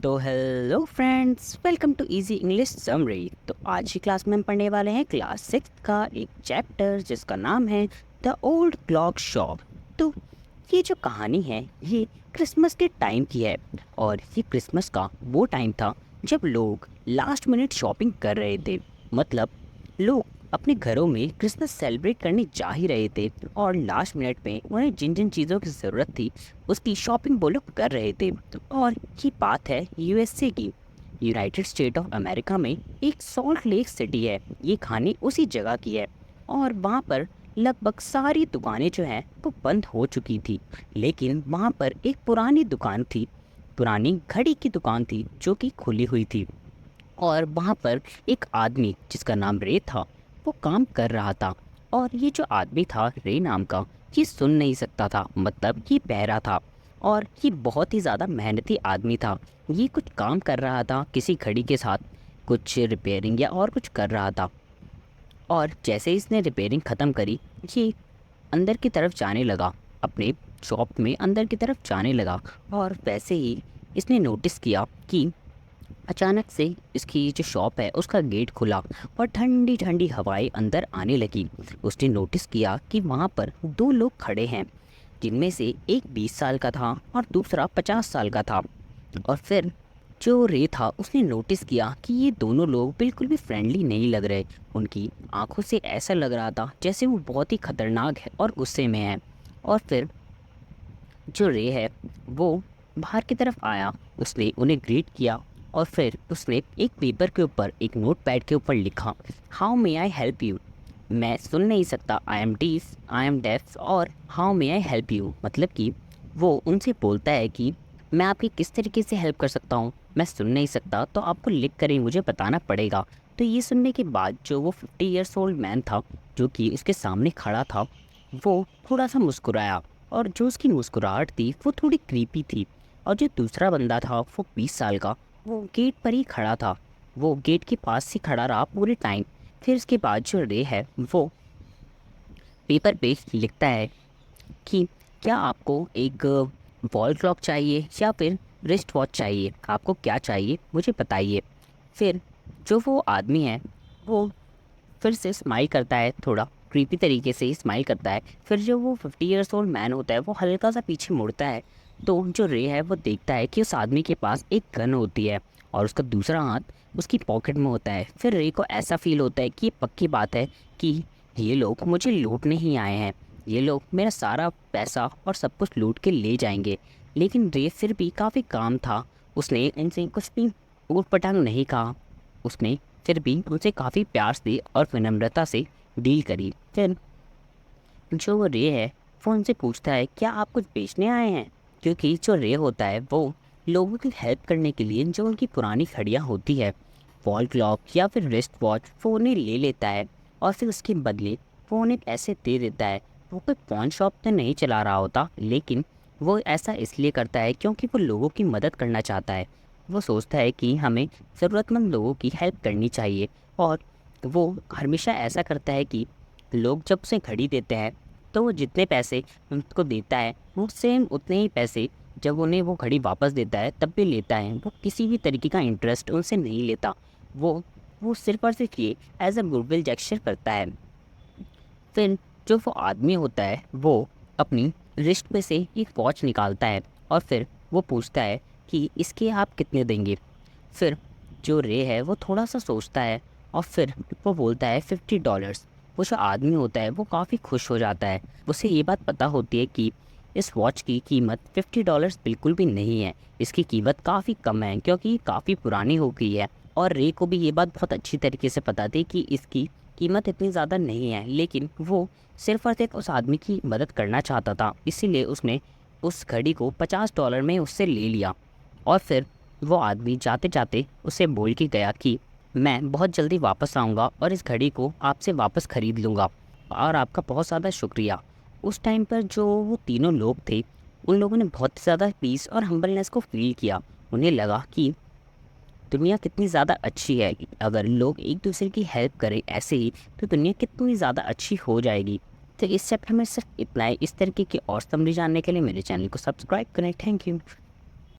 तो hello friends, welcome to easy English summary. तो आज की क्लास में हम पढ़ने वाले हैं क्लास 6 का एक चैप्टर जिसका नाम है द ओल्ड क्लॉक शॉप। तो ये जो कहानी है ये क्रिसमस के टाइम की है और ये क्रिसमस का वो टाइम था जब लोग लास्ट मिनट शॉपिंग कर रहे थे। मतलब लोग अपने घरों में क्रिसमस सेलिब्रेट करने जा ही रहे थे और लास्ट मिनट में उन्हें जिन जिन चीज़ों की ज़रूरत थी उसकी शॉपिंग वो लोग कर रहे थे। और ये बात है यूएसए की, यूनाइटेड स्टेट ऑफ अमेरिका में एक सॉल्ट लेक सिटी है। ये कहानी उसी जगह की है और वहाँ पर लगभग सारी दुकानें जो हैं वो बंद हो चुकी थी, लेकिन वहाँ पर एक पुरानी दुकान थी, पुरानी घड़ी की दुकान थी जो कि खुली हुई थी। और वहाँ पर एक आदमी जिसका नाम रे था वो काम कर रहा था। और ये जो आदमी था रे नाम का, ये सुन नहीं सकता था, मतलब ये बहरा था और ये बहुत ही ज़्यादा मेहनती आदमी था। ये कुछ काम कर रहा था किसी घड़ी के साथ, कुछ रिपेयरिंग या और कुछ कर रहा था। और जैसे ही इसने रिपेयरिंग ख़त्म करी, ये अंदर की तरफ जाने लगा, अपने शॉप में अंदर की तरफ जाने लगा। और वैसे ही इसने नोटिस किया कि अचानक से इसकी जो शॉप है उसका गेट खुला और ठंडी ठंडी हवाएं अंदर आने लगी। उसने नोटिस किया कि वहाँ पर दो लोग खड़े हैं, जिनमें से एक 20 साल का था और दूसरा 50 साल का था। और फिर जो रे था उसने नोटिस किया कि ये दोनों लोग बिल्कुल भी फ्रेंडली नहीं लग रहे। उनकी आंखों से ऐसा लग रहा था जैसे वो बहुत ही खतरनाक है और गुस्से में है। और फिर जो रे है वो बाहर की तरफ आया, उसने उन्हें ग्रीट किया और फिर उसने एक पेपर के ऊपर, एक नोट पैड के ऊपर लिखा, how may I help you. मैं सुन नहीं सकता, आई एम डेफ, और how may I help you मतलब कि वो उनसे बोलता है कि मैं आपकी किस तरीके से हेल्प कर सकता हूँ। मैं सुन नहीं सकता तो आपको लिख कर ही मुझे बताना पड़ेगा। तो ये सुनने के बाद जो वो 50 ईयर्स ओल्ड मैन था जो कि इसके सामने खड़ा था, वो थोड़ा सा मुस्कुराया। और जो उसकी मुस्कुराहट थी वो थोड़ी क्रीपी थी। और जो दूसरा बंदा था वो 20 साल का, वो गेट पर ही खड़ा था, वो गेट के पास ही खड़ा रहा पूरे टाइम। फिर इसके बाद जो रे है वो पेपर पे लिखता है कि क्या आपको एक वॉल क्लॉक चाहिए या फिर रिस्ट वॉच चाहिए, आपको क्या चाहिए मुझे बताइए। फिर जो वो आदमी है वो फिर से स्माइल करता है, थोड़ा क्रीपी तरीके से ही स्माइल करता है। फिर जो वो 50 ईयर्स ओल्ड मैन होता है वो हल्का सा पीछे मुड़ता है, तो जो रे है वो देखता है कि उस आदमी के पास एक गन होती है और उसका दूसरा हाथ उसकी पॉकेट में होता है। फिर रे को ऐसा फील होता है कि ये पक्की बात है कि ये लोग मुझे लूटने ही आए हैं, ये लोग मेरा सारा पैसा और सब कुछ लूट के ले जाएंगे। लेकिन रे फिर भी काफ़ी काम था, उसने इनसे कुछ भी ऊट पटांग नहीं कहा। उसने फिर भी उनसे काफ़ी प्यार से और विनम्रता से डील करी। फिर जो वो रे है वो उनसे पूछता है क्या आप कुछ बेचने आए हैं, क्योंकि जो रे होता है वो लोगों की हेल्प करने के लिए जो उनकी पुरानी घड़ियाँ होती है, वॉल क्लॉक या फिर रिस्ट वॉच, वो उन्हें ले लेता है और फिर उसके बदले वो उन्हें पैसे दे देता है। वो कोई पॉन शॉप तो नहीं चला रहा होता, लेकिन वो ऐसा इसलिए करता है क्योंकि वो लोगों की मदद करना चाहता है। वो सोचता है कि हमें ज़रूरतमंद लोगों की हेल्प करनी चाहिए। और वो हमेशा ऐसा करता है कि लोग जब उसे घड़ी देते हैं तो वो जितने पैसे उनको देता है वो सेम उतने ही पैसे जब उन्हें वो घड़ी वापस देता है तब भी लेता है। वो किसी भी तरीके का इंटरेस्ट उनसे नहीं लेता। वो सिर्फ और सिर्फ ये एज अ गुडविल जेस्चर करता है। फिर जो वो आदमी होता है वो अपनी रिस्ट में से एक वॉच निकालता है और फिर वो पूछता है कि इसके आप कितने देंगे। फिर जो रे है वो थोड़ा सा सोचता है और फिर वो बोलता है $50। वो जो आदमी होता है वो काफ़ी खुश हो जाता है। उसे ये बात पता होती है कि इस वॉच की कीमत $50 बिल्कुल भी नहीं है, इसकी कीमत काफ़ी कम है क्योंकि ये काफ़ी पुरानी हो गई है। और रे को भी ये बात बहुत अच्छी तरीके से पता थी कि इसकी कीमत इतनी ज़्यादा नहीं है, लेकिन वो सिर्फ और सिर्फ उस आदमी की मदद करना चाहता था, इसीलिए उसने उस घड़ी को $50 में उससे ले लिया। और फिर वो आदमी जाते जाते उसे बोल के गया कि मैं बहुत जल्दी वापस आऊँगा और इस घड़ी को आपसे वापस ख़रीद लूँगा और आपका बहुत ज़्यादा शुक्रिया। उस टाइम पर जो वो तीनों लोग थे उन लोगों ने बहुत ज़्यादा पीस और हम्बलनेस को फील किया। उन्हें लगा कि दुनिया कितनी ज़्यादा अच्छी है, अगर लोग एक दूसरे की हेल्प करें ऐसे ही तो दुनिया कितनी ज़्यादा अच्छी हो जाएगी। तो इस चैप्टर में सिर्फ इतना ही। इस तरीके की और समरी जानने के लिए मेरे चैनल को सब्सक्राइब करें। Thank you.